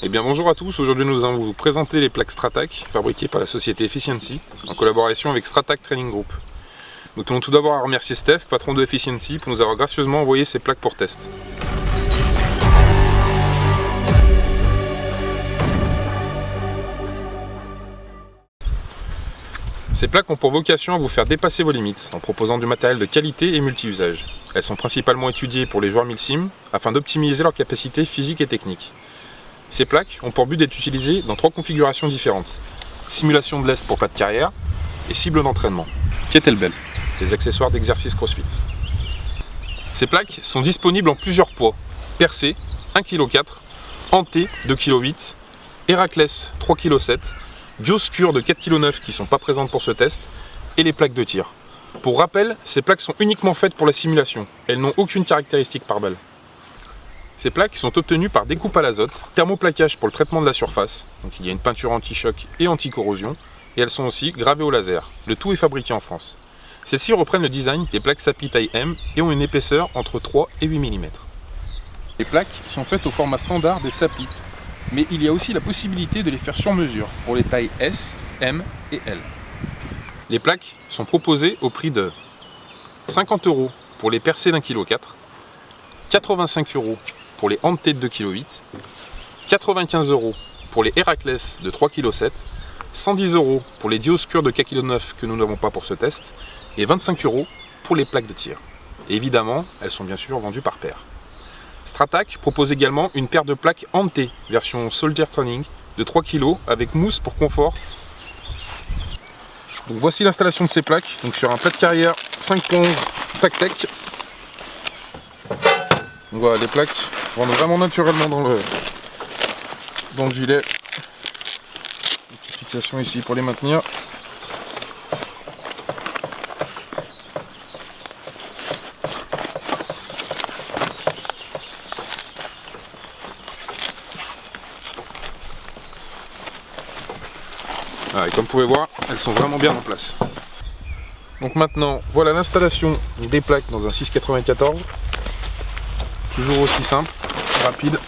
Eh bien bonjour à tous, aujourd'hui nous allons vous présenter les plaques Stratac fabriquées par la société Efficiency en collaboration avec Stratac Training Group. Nous tenons tout d'abord à remercier Steph, patron de Efficiency, pour nous avoir gracieusement envoyé ces plaques pour test. Ces plaques ont pour vocation à vous faire dépasser vos limites en proposant du matériel de qualité et multi-usage. Elles sont principalement étudiées pour les joueurs milsim afin d'optimiser leurs capacités physiques et techniques. Ces plaques ont pour but d'être utilisées dans 3 configurations différentes. Simulation de lest pour pas de carrière et cible d'entraînement. Kettlebell, les accessoires d'exercice CrossFit. Ces plaques sont disponibles en plusieurs poids. Percé, 1,4 kg, Hanté, 2,8 kg, Héraclès, 3,7 kg, Dioscure de 4,9 kg qui ne sont pas présentes pour ce test, et les plaques de tir. Pour rappel, ces plaques sont uniquement faites pour la simulation. Elles n'ont aucune caractéristique par balle. Ces plaques sont obtenues par découpe à l'azote, thermoplaquage pour le traitement de la surface, donc il y a une peinture anti-choc et anti-corrosion, et elles sont aussi gravées au laser. Le tout est fabriqué en France. Celles-ci reprennent le design des plaques SAPI taille M et ont une épaisseur entre 3 et 8 mm. Les plaques sont faites au format standard des SAPI, mais il y a aussi la possibilité de les faire sur mesure pour les tailles S, M et L. Les plaques sont proposées au prix de 50 € pour les percés d'1,4 kg, 85 € pour les Hanté de 2,8 kg, 95 € pour les Héraclès de 3,7 kg, 110 € pour les Dioscure de 4,9 kg que nous n'avons pas pour ce test, et 25 € pour les plaques de tir. Et évidemment, elles sont bien sûr vendues par paire. Stratac propose également une paire de plaques Hanté, version Soldier Training, de 3 kg avec mousse pour confort. Donc voici l'installation de ces plaques, donc sur un plat de carrière 5.11 Tactec. Donc voilà, les plaques rentrent vraiment naturellement dans le gilet. Une petite fixation ici pour les maintenir. Voilà, et comme vous pouvez voir, elles sont vraiment bien en place. Donc maintenant, voilà l'installation des plaques dans un 6,94. Toujours aussi simple, rapide.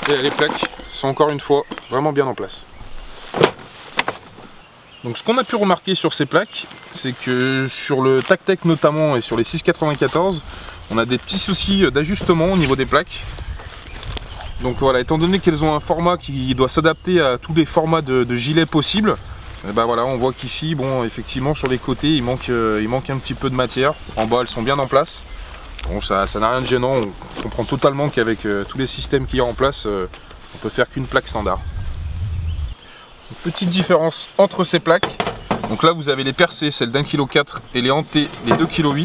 Et les plaques sont encore une fois vraiment bien en place. Donc ce qu'on a pu remarquer sur ces plaques, c'est que sur le Tactec notamment et sur les 6,94, on a des petits soucis d'ajustement au niveau des plaques. Donc voilà, étant donné qu'elles ont un format qui doit s'adapter à tous les formats de gilets possibles, ben voilà, on voit qu'ici, bon, effectivement sur les côtés il manque un petit peu de matière. En bas elles sont bien en place. Bon, ça n'a rien de gênant, on comprend totalement qu'avec tous les systèmes qu'il y a en place, on peut faire qu'une plaque standard. Une petite différence entre ces plaques. Donc là vous avez les percés, celles d'1,4 kg et les Hanté, les 2,8 kg.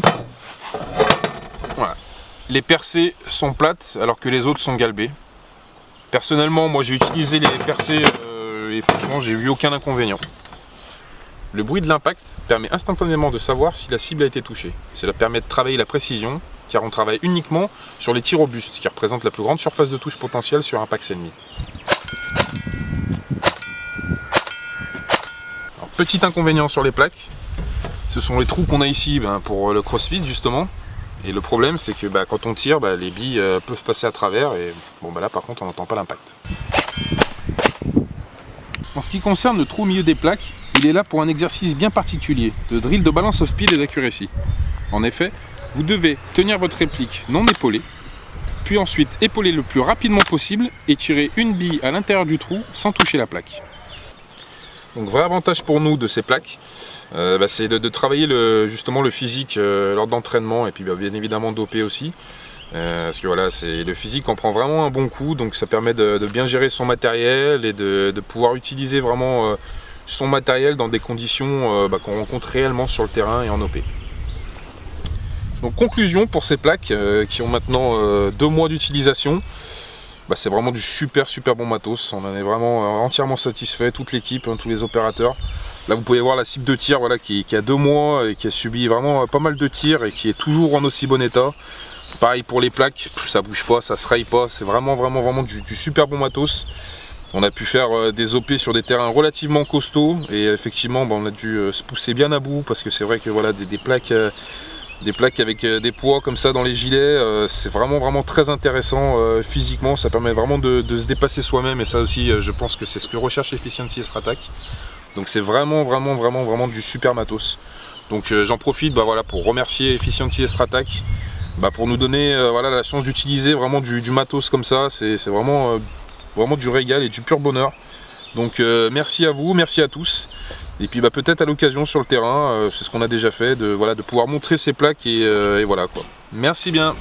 Voilà. Les percés sont plates alors que les autres sont galbées. Personnellement, moi j'ai utilisé les percés et franchement j'ai eu aucun inconvénient. Le bruit de l'impact permet instantanément de savoir si la cible a été touchée. Cela permet de travailler la précision, car on travaille uniquement sur les tirs robustes, qui représentent la plus grande surface de touche potentielle sur un PAX ennemi. Alors, petit inconvénient sur les plaques, ce sont les trous qu'on a ici pour le CrossFit justement. Et le problème c'est que quand on tire, les billes peuvent passer à travers et bon, là par contre on n'entend pas l'impact. En ce qui concerne le trou au milieu des plaques, il est là pour un exercice bien particulier, de drill de balance of speed et d'accuracy. En effet, vous devez tenir votre réplique non épaulée, puis ensuite épauler le plus rapidement possible et tirer une bille à l'intérieur du trou sans toucher la plaque. Donc vrai avantage pour nous de ces plaques, c'est de travailler justement le physique lors d'entraînement et puis bien évidemment doper aussi. Parce que voilà, le physique en prend vraiment un bon coup, donc ça permet de bien gérer son matériel et de pouvoir utiliser vraiment son matériel dans des conditions qu'on rencontre réellement sur le terrain et en OP. Donc conclusion pour ces plaques qui ont maintenant 2 mois d'utilisation. C'est vraiment du super bon matos, on en est vraiment entièrement satisfait, toute l'équipe, tous les opérateurs. Là vous pouvez voir la cible de tir qui a 2 mois et qui a subi vraiment pas mal de tirs et qui est toujours en aussi bon état. Pareil pour les plaques, ça bouge pas, ça se raye pas, c'est vraiment du super bon matos. On a pu faire des OP sur des terrains relativement costauds et effectivement on a dû se pousser bien à bout parce que c'est vrai que voilà, des plaques Des plaques avec des poids comme ça dans les gilets, c'est vraiment très intéressant physiquement, ça permet vraiment de se dépasser soi-même, et ça aussi je pense que c'est ce que recherche Efficiency et Strattac. Donc c'est vraiment du super matos. Donc j'en profite voilà, pour remercier Efficiency et Strattac pour nous donner voilà, la chance d'utiliser vraiment du matos comme ça, c'est vraiment du régal et du pur bonheur. Donc merci à vous, merci à tous. Et puis peut-être à l'occasion sur le terrain, c'est ce qu'on a déjà fait, de pouvoir montrer ces plaques et voilà quoi. Merci bien.